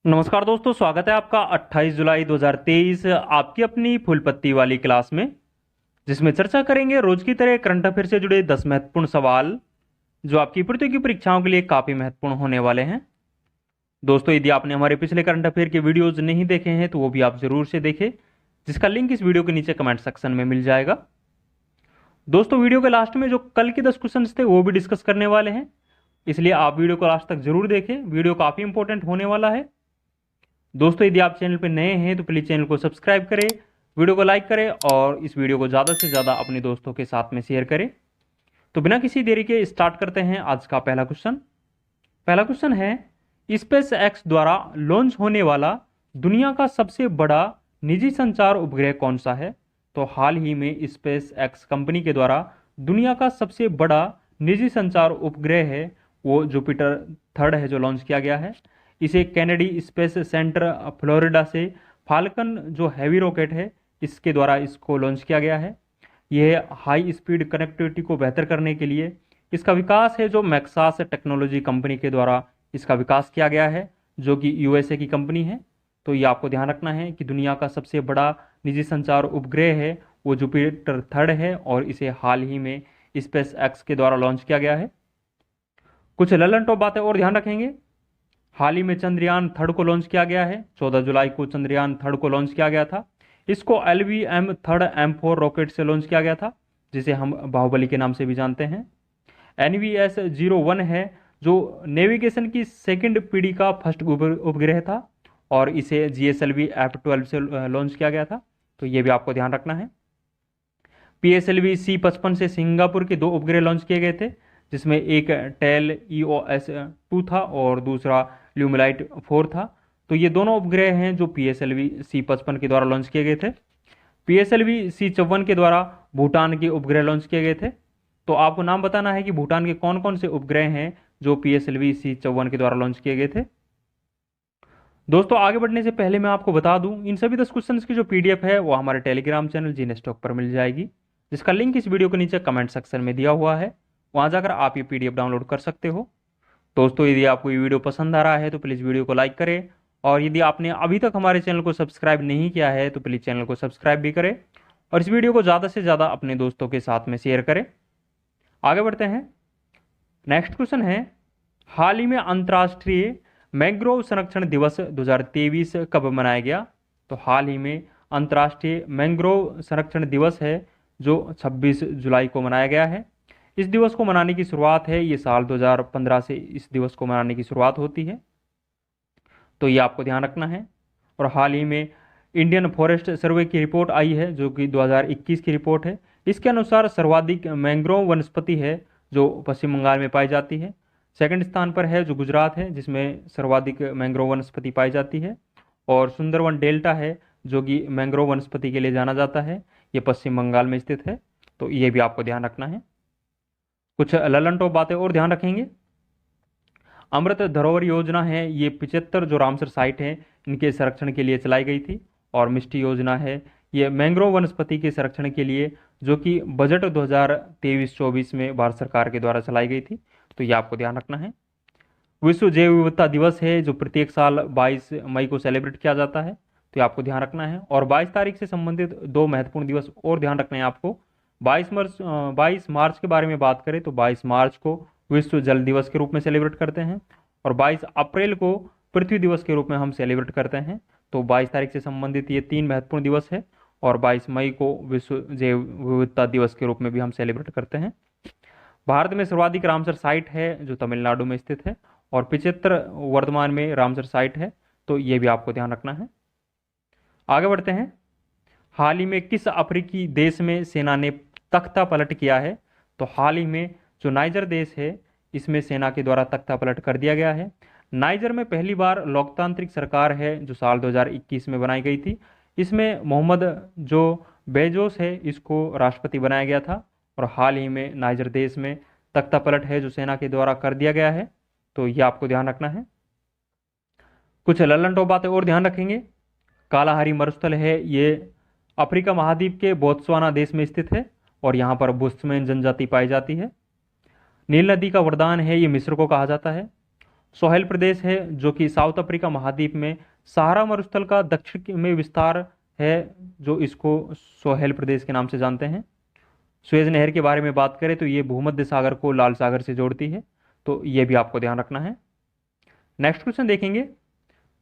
नमस्कार दोस्तों, स्वागत है आपका 28 जुलाई 2023 आपकी अपनी फुल पत्ती वाली क्लास में, जिसमें चर्चा करेंगे रोज की तरह करंट अफेयर से जुड़े 10 महत्वपूर्ण सवाल जो आपकी प्रतियोगी परीक्षाओं के लिए काफी महत्वपूर्ण होने वाले हैं। दोस्तों, यदि आपने हमारे पिछले करंट अफेयर के वीडियोज नहीं देखे हैं तो वो भी आप जरूर से देखें, जिसका लिंक इस वीडियो के नीचे कमेंट सेक्शन में मिल जाएगा। दोस्तों, वीडियो के लास्ट में जो कल के 10 क्वेश्चन थे वो भी डिस्कस करने वाले हैं, इसलिए आप वीडियो को लास्ट तक जरूर देखें। वीडियो काफी इंपॉर्टेंट होने वाला है। दोस्तों, यदि आप चैनल पर नए हैं तो प्लीज़ चैनल को सब्सक्राइब करें, वीडियो को लाइक करें और इस वीडियो को ज़्यादा से ज़्यादा अपने दोस्तों के साथ में शेयर करें। तो बिना किसी देरी के स्टार्ट करते हैं आज का पहला क्वेश्चन। पहला क्वेश्चन है, स्पेस एक्स द्वारा लॉन्च होने वाला दुनिया का सबसे बड़ा निजी संचार उपग्रह कौन सा है? तो हाल ही में स्पेस एक्स कंपनी के द्वारा दुनिया का सबसे बड़ा निजी संचार उपग्रह है वो जुपिटर 3 है जो लॉन्च किया गया है। इसे कैनेडी स्पेस सेंटर फ्लोरिडा से फाल्कन जो हैवी रॉकेट है इसके द्वारा इसको लॉन्च किया गया है। यह हाई स्पीड कनेक्टिविटी को बेहतर करने के लिए इसका विकास है जो मैक्सास टेक्नोलॉजी कंपनी के द्वारा इसका विकास किया गया है, जो कि यूएसए की कंपनी है। तो ये आपको ध्यान रखना है कि दुनिया का सबसे बड़ा निजी संचार उपग्रह है वो जुपिटर 3 है और इसे हाल ही में स्पेस एक्स के द्वारा लॉन्च किया गया है। कुछ ललन टॉप बातें और ध्यान रखेंगे। हाल ही में चंद्रयान 3 को लॉन्च किया गया है। 14 जुलाई को चंद्रयान 3 को लॉन्च किया गया था। इसको LVM-3 M4 रॉकेट से लॉन्च किया गया था, जिसे हम बाहुबली के नाम से भी जानते हैं। NVS-01 है जो नेविगेशन की सेकंड पीढ़ी का फर्स्ट उपग्रह था और इसे GSLV F12 से लॉन्च किया गया था। तो ये भी आपको ध्यान रखना है। PSLV C55 से सिंगापुर के 2 उपग्रह लॉन्च किए गए थे, जिसमें एक टेल EOS-2 था और दूसरा ल्यूमिलाइट 4 था। तो ये दोनों उपग्रह हैं जो PSLV C55 के द्वारा लॉन्च किए गए थे। PSLV C54 के द्वारा भूटान के उपग्रह लॉन्च किए गए थे। तो आपको नाम बताना है कि भूटान के कौन कौन से उपग्रह हैं जो PSLV C54 के द्वारा लॉन्च किए गए थे। दोस्तों, आगे बढ़ने से पहले मैं आपको बता दूं, इन सभी 10 क्वेश्चन की जो PDF है वो हमारे टेलीग्राम चैनल जीनेस्टॉक पर मिल जाएगी, जिसका लिंक इस वीडियो के नीचे कमेंट सेक्शन में दिया हुआ है। वहां जाकर आप ये PDF डाउनलोड कर सकते हो। दोस्तों, यदि आपको ये वीडियो पसंद आ रहा है तो प्लीज़ वीडियो को लाइक करें और यदि आपने अभी तक हमारे चैनल को सब्सक्राइब नहीं किया है तो प्लीज़ चैनल को सब्सक्राइब भी करें और इस वीडियो को ज़्यादा से ज़्यादा अपने दोस्तों के साथ में शेयर करें। आगे बढ़ते हैं। नेक्स्ट क्वेश्चन है, हाल ही में अंतर्राष्ट्रीय मैंग्रोव संरक्षण दिवस 2023 कब मनाया गया? तो हाल ही में अंतर्राष्ट्रीय मैंग्रोव संरक्षण दिवस है जो 26 जुलाई को मनाया गया है। इस दिवस को मनाने की शुरुआत है, ये साल 2015 से इस दिवस को मनाने की शुरुआत होती है। तो ये आपको ध्यान रखना है। और हाल ही में इंडियन फॉरेस्ट सर्वे की रिपोर्ट आई है जो कि 2021 की रिपोर्ट है। इसके अनुसार सर्वाधिक मैंग्रोव वनस्पति है जो पश्चिम बंगाल में पाई जाती है। सेकंड स्थान पर है जो गुजरात है, जिसमें सर्वाधिक मैंग्रोव वनस्पति पाई जाती है। और सुंदरवन डेल्टा है जो कि मैंग्रोव वनस्पति के लिए जाना जाता है, ये पश्चिम बंगाल में स्थित है। तो ये भी आपको ध्यान रखना है। कुछ ललन टॉप बातें और ध्यान रखेंगे। अमृत धरोहर योजना है, ये 75 जो रामसर साइट हैं इनके संरक्षण के लिए चलाई गई थी। और मिष्टी योजना है, ये मैंग्रोव वनस्पति के संरक्षण के लिए जो कि बजट 2023-24 में भारत सरकार के द्वारा चलाई गई थी। तो ये आपको ध्यान रखना है। विश्व जैव विविधता दिवस है जो प्रत्येक साल 22 मई को सेलिब्रेट किया जाता है। तो ये आपको ध्यान रखना है। और 22 तारीख से संबंधित 2 महत्वपूर्ण दिवस और ध्यान रखने हैं आपको। 22 मार्च के बारे में बात करें तो 22 मार्च को विश्व जल दिवस के रूप में सेलिब्रेट करते हैं और 22 अप्रैल को पृथ्वी दिवस के रूप में हम सेलिब्रेट करते हैं। तो 22 तारीख से संबंधित ये 3 महत्वपूर्ण दिवस है और 22 मई को विश्व जैव विविधता दिवस के रूप में भी हम सेलिब्रेट करते हैं। भारत में सर्वाधिक रामसर साइट है जो तमिलनाडु में स्थित है और 75 वर्तमान में रामसर साइट है। तो ये भी आपको ध्यान रखना है। आगे बढ़ते हैं। हाल ही में किस अफ्रीकी देश में सेना ने तख्ता पलट किया है? तो हाल ही में जो नाइजर देश है इसमें सेना के द्वारा तख्ता पलट कर दिया गया है। नाइजर में पहली बार लोकतांत्रिक सरकार है जो साल 2021 में बनाई गई थी। इसमें मोहम्मद जो बेजोस है इसको राष्ट्रपति बनाया गया था और हाल ही में नाइजर देश में तख्ता पलट है जो सेना के द्वारा कर दिया गया है। तो ये आपको ध्यान रखना है। कुछ ललन टॉप बातें और ध्यान रखेंगे। कालाहारी मरुस्थल है, ये अफ्रीका महाद्वीप के बोत्सवाना देश में स्थित है और यहाँ पर बुश्मैन जनजाति पाई जाती है। नील नदी का वरदान है, ये मिस्र को कहा जाता है। सोहेल प्रदेश है जो कि साउथ अफ्रीका महाद्वीप में सहारा मरुस्थल का दक्षिण में विस्तार है, जो इसको सोहेल प्रदेश के नाम से जानते हैं। सुएज नहर के बारे में बात करें तो ये भूमध्य सागर को लाल सागर से जोड़ती है, तो ये भी आपको ध्यान रखना है। नेक्स्ट क्वेश्चन देखेंगे,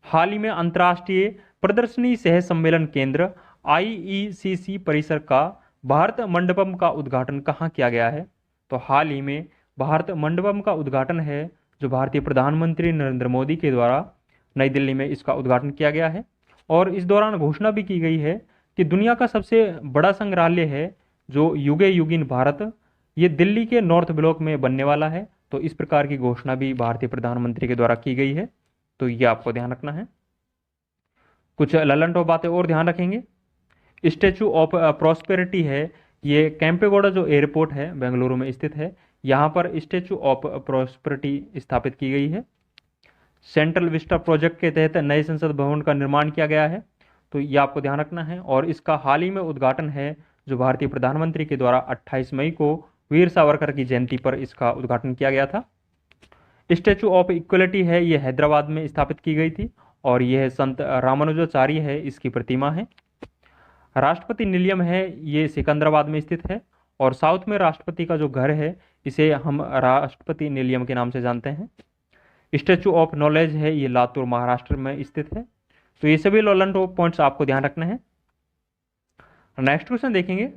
हाल ही में अंतर्राष्ट्रीय प्रदर्शनी सह सम्मेलन केंद्र आईईसीसी परिसर का भारत मंडपम का उद्घाटन कहाँ किया गया है? तो हाल ही में भारत मंडपम का उद्घाटन है जो भारतीय प्रधानमंत्री नरेंद्र मोदी के द्वारा नई दिल्ली में इसका उद्घाटन किया गया है। और इस दौरान घोषणा भी की गई है कि दुनिया का सबसे बड़ा संग्रहालय है जो युगे युगिन भारत, ये दिल्ली के नॉर्थ ब्लॉक में बनने वाला है। तो इस प्रकार की घोषणा भी भारतीय प्रधानमंत्री के द्वारा की गई है, तो ये आपको ध्यान रखना है। कुछ ललन टॉप बातें और ध्यान रखेंगे, स्टैचू ऑफ प्रॉस्पेरिटी है, ये कैंपेगौड़ा जो एयरपोर्ट है बेंगलुरु में स्थित है, यहाँ पर स्टैचू ऑफ प्रॉस्पेरिटी स्थापित की गई है। सेंट्रल विस्टा प्रोजेक्ट के तहत नए संसद भवन का निर्माण किया गया है, तो ये आपको ध्यान रखना है। और इसका हाल ही में उद्घाटन है जो भारतीय प्रधानमंत्री के द्वारा 28 मई को वीर सावरकर की जयंती पर इसका उद्घाटन किया गया था। स्टैचू ऑफ इक्वलिटी है, ये हैदराबाद में स्थापित की गई थी और यह संत रामानुजाचार्य है इसकी प्रतिमा है। राष्ट्रपति निलयम है, ये सिकंदराबाद में स्थित है और साउथ में राष्ट्रपति का जो घर है इसे हम राष्ट्रपति निलयम के नाम से जानते हैं। स्टैचू ऑफ नॉलेज है, ये लातूर महाराष्ट्र में स्थित है। तो ये सभी ललन टॉप पॉइंट्स आपको ध्यान रखना है। नेक्स्ट क्वेश्चन देखेंगे,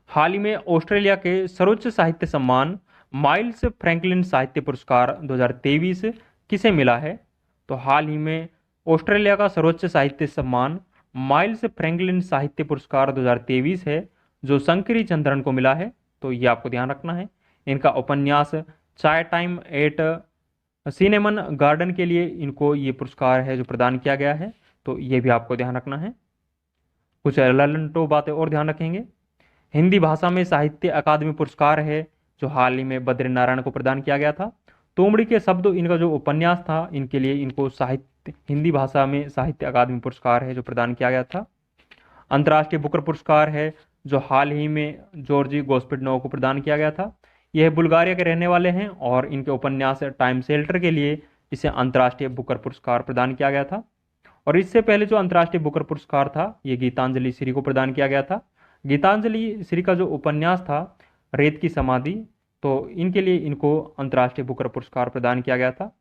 हाल ही में ऑस्ट्रेलिया के सर्वोच्च साहित्य सम्मान माइल्स फ्रैंकलिन साहित्य पुरस्कार 2023 किसे मिला है? तो हाल ही में ऑस्ट्रेलिया का सर्वोच्च साहित्य सम्मान माइल्स फ्रैंकलिन साहित्य पुरस्कार 2023 है जो शंकरी चंद्रन को मिला है, तो ये आपको ध्यान रखना है। इनका उपन्यास चाय टाइम एट सिनेमन गार्डन के लिए इनको ये पुरस्कार है जो प्रदान किया गया है, तो ये भी आपको ध्यान रखना है। कुछ ललन टॉप बातें और ध्यान रखेंगे, हिंदी भाषा में साहित्य अकादमी पुरस्कार है जो हाल ही में बद्री नारायण को प्रदान किया गया था। तोमड़ी के शब्द इनका जो उपन्यास था इनके लिए इनको साहित्य हिंदी भाषा में साहित्य अकादमी पुरस्कार है जो प्रदान किया गया था। अंतर्राष्ट्रीय बुकर पुरस्कार है जो हाल ही में जॉर्जी गोस्पिडनोव को प्रदान किया गया था। यह बुल्गारिया के रहने वाले हैं और इनके उपन्यास टाइम शेल्टर के लिए इसे अंतर्राष्ट्रीय बुकर पुरस्कार प्रदान किया गया था। और इससे पहले जो अंतर्राष्ट्रीय बुकर पुरस्कार था ये गीतांजलि श्री को प्रदान किया गया था। गीतांजलि श्री का जो उपन्यास था रेत की समाधि, तो इनके लिए इनको अंतर्राष्ट्रीय बुकर पुरस्कार प्रदान किया गया था।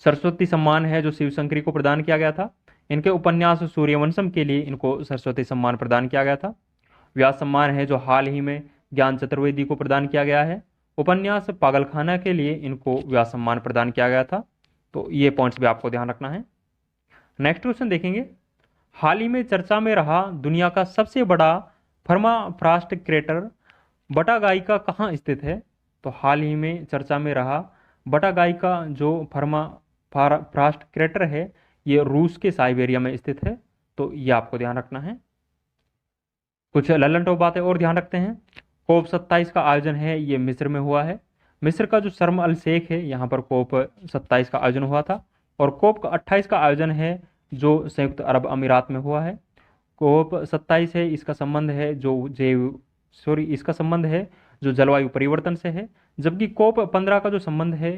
सरस्वती सम्मान है जो शिवशंकरी को प्रदान किया गया था। इनके उपन्यास सूर्यवंशम के लिए इनको सरस्वती सम्मान प्रदान किया गया था। व्यास सम्मान है जो हाल ही में ज्ञान चतुर्वेदी को प्रदान किया गया है। उपन्यास पागलखाना के लिए इनको व्यास सम्मान प्रदान किया गया था, तो ये पॉइंट्स भी आपको ध्यान रखना है। नेक्स्ट क्वेश्चन देखेंगे, हाल ही में चर्चा में रहा दुनिया का सबसे बड़ा परमाफ्रॉस्ट क्रेटर बटागाई का कहाँ स्थित है? तो हाल ही में चर्चा में रहा बटागाई का जो परमाफ्रॉस्ट क्रेटर है ये रूस के साइबेरिया में स्थित है, तो ये आपको ध्यान रखना है। कुछ ललन टॉप बातें और ध्यान रखते हैं, कोप 27 का आयोजन है ये मिस्र में हुआ है। मिस्र का जो शर्म अल शेख है यहाँ पर कोप 27 का आयोजन हुआ था। और कोप 28 का आयोजन है जो संयुक्त अरब अमीरात में हुआ है। कोप 27 है इसका संबंध है इसका संबंध है जो जलवायु परिवर्तन से है, जबकि कोप 15 का जो संबंध है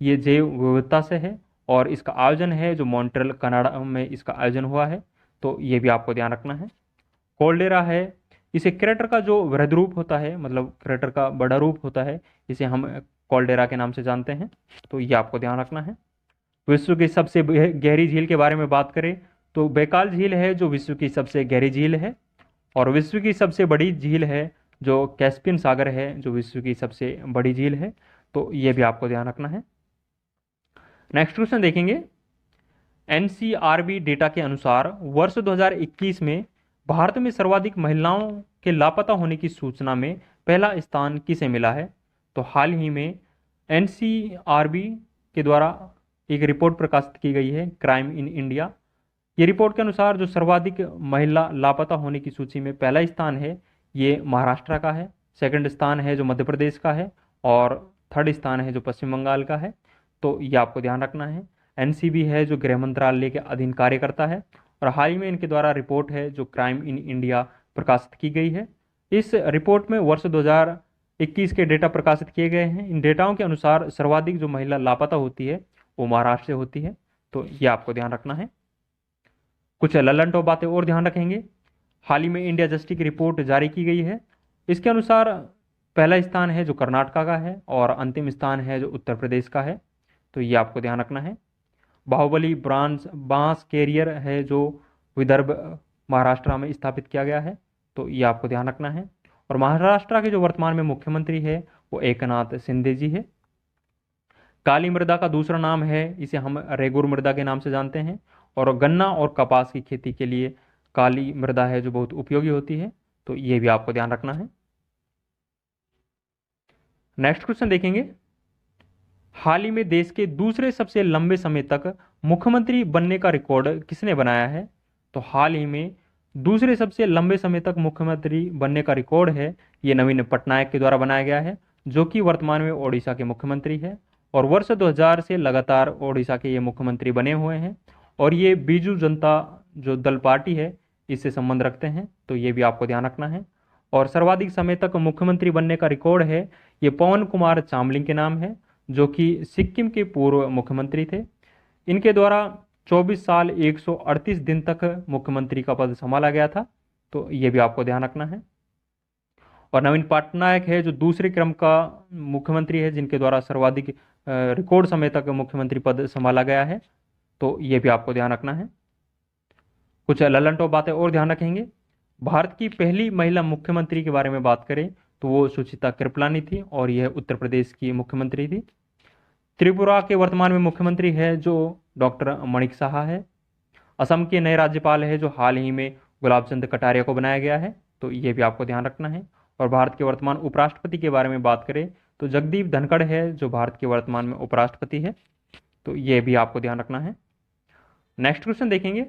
ये जैव विविधता से है और इसका आयोजन है जो मॉन्ट्रियल कनाडा में इसका आयोजन हुआ है, तो ये भी आपको ध्यान रखना है। कोल्डेरा है, इसे क्रेटर का जो वृहद रूप होता है, मतलब क्रेटर का बड़ा रूप होता है, इसे हम कोल्डेरा के नाम से जानते हैं, तो ये आपको ध्यान रखना है। विश्व की सबसे गहरी झील के बारे में बात करें तो बैकाल झील है जो विश्व की सबसे गहरी झील है। और विश्व की सबसे बड़ी झील है जो कैस्पियन सागर है जो विश्व की सबसे बड़ी झील है, तो ये भी आपको ध्यान रखना है। नेक्स्ट क्वेश्चन देखेंगे, एनसीआरबी डेटा के अनुसार वर्ष 2021 में भारत में सर्वाधिक महिलाओं के लापता होने की सूचना में पहला स्थान किसे मिला है? तो हाल ही में एनसीआरबी के द्वारा एक रिपोर्ट प्रकाशित की गई है, क्राइम इन इंडिया। ये रिपोर्ट के अनुसार जो सर्वाधिक महिला लापता होने की सूची में पहला स्थान है ये महाराष्ट्र का है, सेकंड स्थान है जो मध्य प्रदेश का है और थर्ड स्थान है जो पश्चिम बंगाल का है, तो ये आपको ध्यान रखना है। एनसीबी है जो गृह मंत्रालय के अधीन कार्य करता है और हाल ही में इनके द्वारा रिपोर्ट है जो क्राइम इन इंडिया प्रकाशित की गई है। इस रिपोर्ट में वर्ष 2021 के डेटा प्रकाशित किए गए हैं। इन डेटाओं के अनुसार सर्वाधिक जो महिला लापता होती है वो महाराष्ट्र से होती है, तो ये आपको ध्यान रखना है। कुछ ललन टॉप बातें और ध्यान रखेंगे। हाल ही में इंडिया जस्टिस की रिपोर्ट जारी की गई है। इसके अनुसार पहला स्थान है जो कर्नाटका का है और अंतिम स्थान है जो उत्तर प्रदेश का है, तो ये आपको ध्यान रखना है। बाहुबली ब्रांच बांस कैरियर है जो विदर्भ महाराष्ट्र में स्थापित किया गया है, तो ये आपको ध्यान रखना है। और महाराष्ट्र के जो वर्तमान में मुख्यमंत्री है वो एकनाथ शिंदे जी है। काली मृदा का दूसरा नाम है, इसे हम रेगुर मृदा के नाम से जानते हैं, और गन्ना और कपास की खेती के लिए काली मृदा है जो बहुत उपयोगी होती है, तो ये भी आपको ध्यान रखना है। नेक्स्ट क्वेश्चन देखेंगे। हाल ही में देश के दूसरे सबसे लंबे समय तक मुख्यमंत्री बनने का रिकॉर्ड किसने बनाया है? तो हाल ही में दूसरे सबसे लंबे समय तक मुख्यमंत्री बनने का रिकॉर्ड है ये नवीन पटनायक के द्वारा बनाया गया है, जो कि वर्तमान में ओडिशा के मुख्यमंत्री है और वर्ष 2000 से लगातार ओडिशा के ये मुख्यमंत्री बने हुए हैं और ये बीजू जनता जो दल पार्टी है इससे संबंध रखते हैं, तो ये भी आपको ध्यान रखना है। और सर्वाधिक समय तक मुख्यमंत्री बनने का रिकॉर्ड है ये पवन कुमार चामलिंग के नाम है, जो कि सिक्किम के पूर्व मुख्यमंत्री थे। इनके द्वारा 24 साल 138 दिन तक मुख्यमंत्री का पद संभाला गया था, तो ये भी आपको ध्यान रखना है। और नवीन पटनायक है जो दूसरे क्रम का मुख्यमंत्री है जिनके द्वारा सर्वाधिक रिकॉर्ड समय तक मुख्यमंत्री पद संभाला गया है, तो ये भी आपको ध्यान रखना है। कुछ ललन टॉप बातें और ध्यान रखेंगे। भारत की पहली महिला मुख्यमंत्री के बारे में बात करें तो वो सुचिता कृपलानी थी और यह उत्तर प्रदेश की मुख्यमंत्री थी। त्रिपुरा के वर्तमान में मुख्यमंत्री है जो डॉक्टर मणिक साहा है। असम के नए राज्यपाल है जो हाल ही में गुलाब चंद कटारिया को बनाया गया है, तो ये भी आपको ध्यान रखना है। और भारत के वर्तमान उपराष्ट्रपति के बारे में बात करें तो जगदीप धनखड़ है जो भारत के वर्तमान में उपराष्ट्रपति है, तो ये भी आपको ध्यान रखना है। नेक्स्ट क्वेश्चन देखेंगे।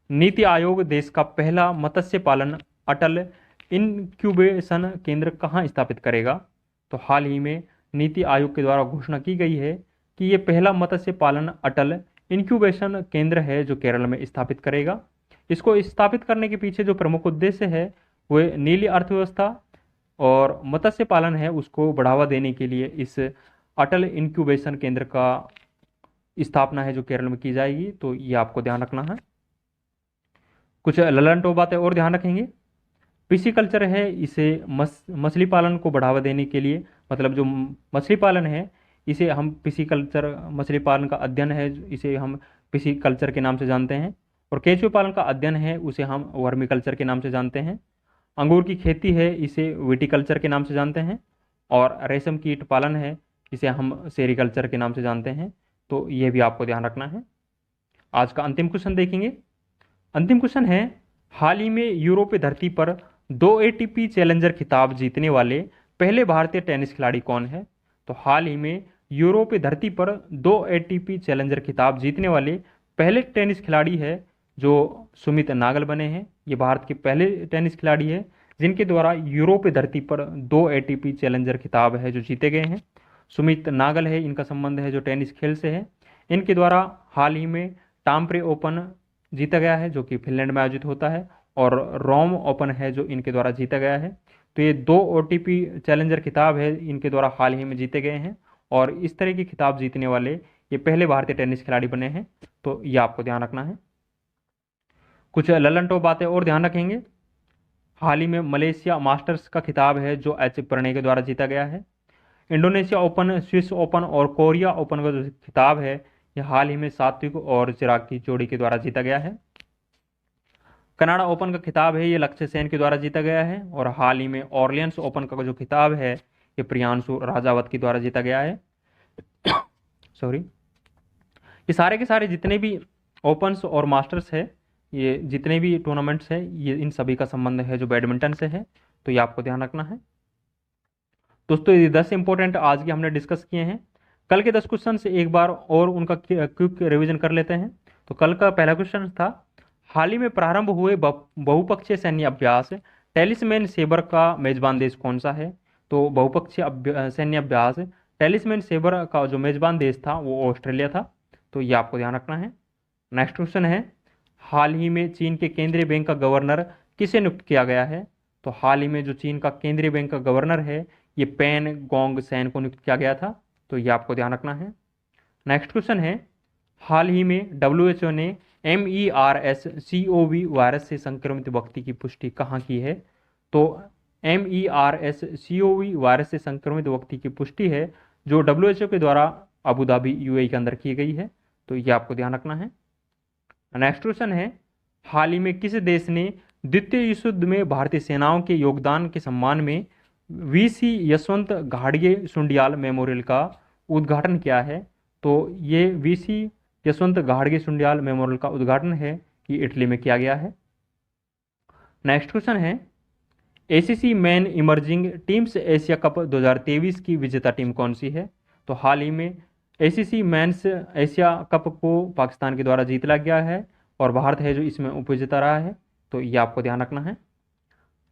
नीति आयोग देश का पहला मत्स्य पालन अटल इनक्यूबेशन केंद्र कहाँ स्थापित करेगा? तो हाल ही में नीति आयोग के द्वारा घोषणा की गई है कि ये पहला मत्स्य पालन अटल इनक्यूबेशन केंद्र है जो केरल में स्थापित करेगा। इसको स्थापित करने के पीछे जो प्रमुख उद्देश्य है वो नीली अर्थव्यवस्था और मत्स्य पालन है उसको बढ़ावा देने के लिए इस अटल इनक्यूबेशन केंद्र का स्थापना है जो केरल में की जाएगी, तो ये आपको ध्यान रखना है। कुछ ललन टॉप बातें और ध्यान रखेंगे। पिसीकल्चर है इसे मछली पालन को बढ़ावा देने के लिए, मतलब जो मछली पालन है इसे हम पिसीकल्चर मछली पालन का अध्ययन है इसे हम पिसीकल्चर के नाम से जानते हैं। और केंचुए पालन का अध्ययन है उसे हम वर्मिकल्चर के नाम से जानते हैं। अंगूर की खेती है इसे विटिकल्चर के नाम से जानते हैं। और रेशम कीट पालन है इसे हम सेरिकल्चर के नाम से जानते हैं, तो ये भी आपको ध्यान रखना है। आज का अंतिम क्वेश्चन देखेंगे। अंतिम क्वेश्चन है, हाल ही में यूरोपीय धरती पर 2 ATP चैलेंजर खिताब जीतने वाले पहले भारतीय टेनिस खिलाड़ी कौन है? तो हाल ही में यूरोपीय धरती पर 2 ATP चैलेंजर खिताब जीतने वाले पहले टेनिस खिलाड़ी है जो सुमित नागल बने हैं। ये भारत के पहले टेनिस खिलाड़ी है जिनके द्वारा यूरोपीय धरती पर 2 ATP चैलेंजर खिताब है जो जीते गए हैं। सुमित नागल है, इनका संबंध है जो टेनिस खेल से है। इनके द्वारा हाल ही में टाम्परे ओपन जीता गया है जो कि फिनलैंड में आयोजित होता है, और रोम ओपन है जो इनके द्वारा जीता गया है। तो ये 2 OTP चैलेंजर खिताब है इनके द्वारा हाल ही में जीते गए हैं और इस तरह के खिताब जीतने वाले ये पहले भारतीय टेनिस खिलाड़ी बने हैं, तो ये आपको ध्यान रखना है। कुछ ललन टॉप बातें और ध्यान रखेंगे। हाल ही में मलेशिया मास्टर्स का खिताब है जो एच प्रणय के द्वारा जीता गया है। इंडोनेशिया ओपन, स्विस ओपन और कोरिया ओपन का जो खिताब है यह हाल ही में सात्विक और चिराग की जोड़ी के द्वारा जीता गया है। कनाडा ओपन का खिताब है ये लक्ष्य सेन के द्वारा जीता गया है। और हाल ही में ऑर्लियंस ओपन का जो खिताब है ये प्रियांशु राजावत के द्वारा जीता गया है। सॉरी, ये सारे के सारे जितने भी ओपन्स और मास्टर्स है, ये जितने भी टूर्नामेंट्स है, ये इन सभी का संबंध है जो बैडमिंटन से है, तो ये आपको ध्यान रखना है। दोस्तों ये 10 इंपॉर्टेंट आज के हमने डिस्कस किए हैं। कल के 10 क्वेश्चन से एक बार और उनका क्विक रिवीजन कर लेते हैं। तो कल का पहला क्वेश्चन था, हाल ही में प्रारंभ हुए बहुपक्षीय सैन्य अभ्यास टेलिस्मैन सेबर का मेजबान देश कौन सा है? तो बहुपक्षीय सैन्य अभ्यास टेलिस्मैन सेबर का जो मेजबान देश था वो ऑस्ट्रेलिया था, तो ये आपको ध्यान रखना है। नेक्स्ट क्वेश्चन है, हाल ही में चीन के केंद्रीय बैंक का गवर्नर किसे नियुक्त किया गया है? तो हाल ही में जो चीन का केंद्रीय बैंक का गवर्नर है ये पेन गोंग सैन को नियुक्त किया गया था, तो ये आपको ध्यान रखना है। नेक्स्ट क्वेश्चन है, हाल ही में WHO ने MERS-CoV वायरस से संक्रमित व्यक्ति की पुष्टि कहाँ की है? तो MERS-CoV वायरस से संक्रमित व्यक्ति की पुष्टि है जो WHO के द्वारा अबू धाबी UAE के अंदर की गई है, तो ये आपको ध्यान रखना है। नेक्स्ट क्वेश्चन है, हाल ही में किस देश ने द्वितीय विश्व युद्ध में भारतीय सेनाओं के योगदान के सम्मान में वीसी यशवंत घाडगे सुंडियाल मेमोरियल का उद्घाटन किया है? तो ये वीसी यशवंत घाडगे सुंडियाल मेमोरियल का उद्घाटन है, ये इटली में किया गया है। नेक्स्ट क्वेश्चन है, ACC man emerging teams Asia cup 2023 की विजेता टीम कौन सी है? तो हाल ही में ACC मैंस एशिया कप को पाकिस्तान के द्वारा जीत लिया गया है और भारत है जो इसमें उपविजेता रहा है, तो ये आपको ध्यान रखना है।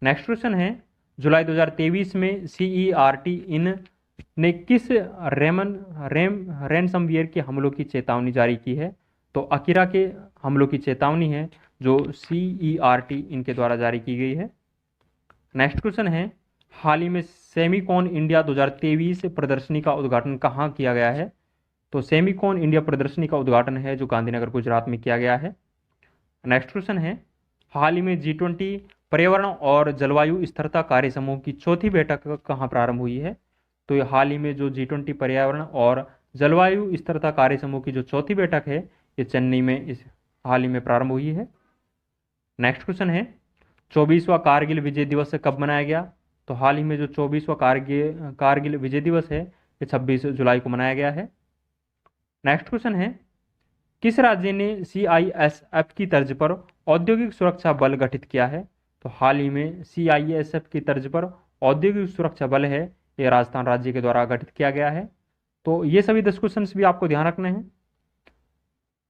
नेक्स्ट क्वेश्चन है, जुलाई 2023 में CERT इन ने किस रैनसमवेयर के हमलों की चेतावनी जारी की है? तो अकीरा के हमलों की चेतावनी है जो CERT इनके द्वारा जारी की गई है। नेक्स्ट क्वेश्चन है, हाल ही में सेमिकॉन इंडिया 2023 प्रदर्शनी का उद्घाटन कहाँ किया गया है? तो सेमिकॉन इंडिया प्रदर्शनी का उद्घाटन है जो गांधीनगर गुजरात में किया गया है। नेक्स्ट क्वेश्चन है, हाल ही में G20 पर्यावरण और जलवायु स्थिरता कार्य समूह की चौथी बैठक कहाँ प्रारंभ हुई है? तो ये हाल ही में जो G20 पर्यावरण और जलवायु स्थिरता कार्य समूह की जो चौथी बैठक है ये चेन्नई में इस हाल ही में प्रारंभ हुई है। नेक्स्ट क्वेश्चन है, 24वां कारगिल विजय दिवस कब मनाया गया? तो हाल ही में जो 24वां कारगिल विजय दिवस है ये 26 जुलाई को मनाया गया है। नेक्स्ट क्वेश्चन है, किस राज्य ने CISF की तर्ज पर औद्योगिक सुरक्षा बल गठित किया है? तो हाल ही में CISF की तर्ज पर औद्योगिक सुरक्षा बल है ये राजस्थान राज्य के द्वारा गठित किया गया है। तो ये सभी 10 क्वेश्चंस भी आपको ध्यान रखने हैं।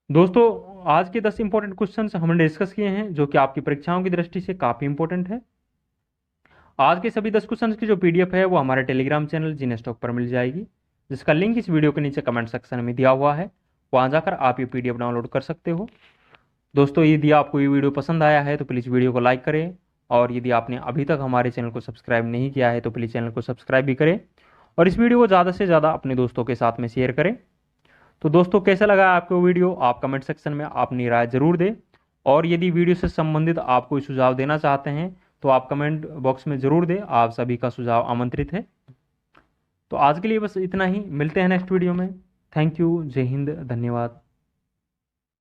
दोस्तों आज के 10 इंपॉर्टेंट क्वेश्चंस हमने डिस्कस किए हैं जो कि आपकी परीक्षाओं की दृष्टि से काफ़ी इंपॉर्टेंट है। आज के सभी 10 क्वेश्चंस की जो PDF है वो हमारे टेलीग्राम चैनल जीने स्टॉक पर मिल जाएगी, जिसका लिंक इस वीडियो के नीचे कमेंट सेक्शन में दिया हुआ है, वहाँ जाकर आप ये PDF डाउनलोड कर सकते हो। दोस्तों यदि आपको ये वीडियो पसंद आया है तो प्लीज़ वीडियो को लाइक करें, और यदि आपने अभी तक हमारे चैनल को सब्सक्राइब नहीं किया है तो प्लीज़ चैनल को सब्सक्राइब भी करें और इस वीडियो को ज़्यादा से ज़्यादा अपने दोस्तों के साथ में शेयर करें। तो दोस्तों कैसा लगा आपको वीडियो, आप कमेंट सेक्शन में अपनी राय ज़रूर दें, और यदि वीडियो से संबंधित आप कोई सुझाव देना चाहते हैं तो आप कमेंट बॉक्स में ज़रूर दें, आप सभी का सुझाव आमंत्रित है। तो आज के लिए बस इतना ही, मिलते हैं नेक्स्ट वीडियो में। थैंक यू, जय हिंद, धन्यवाद।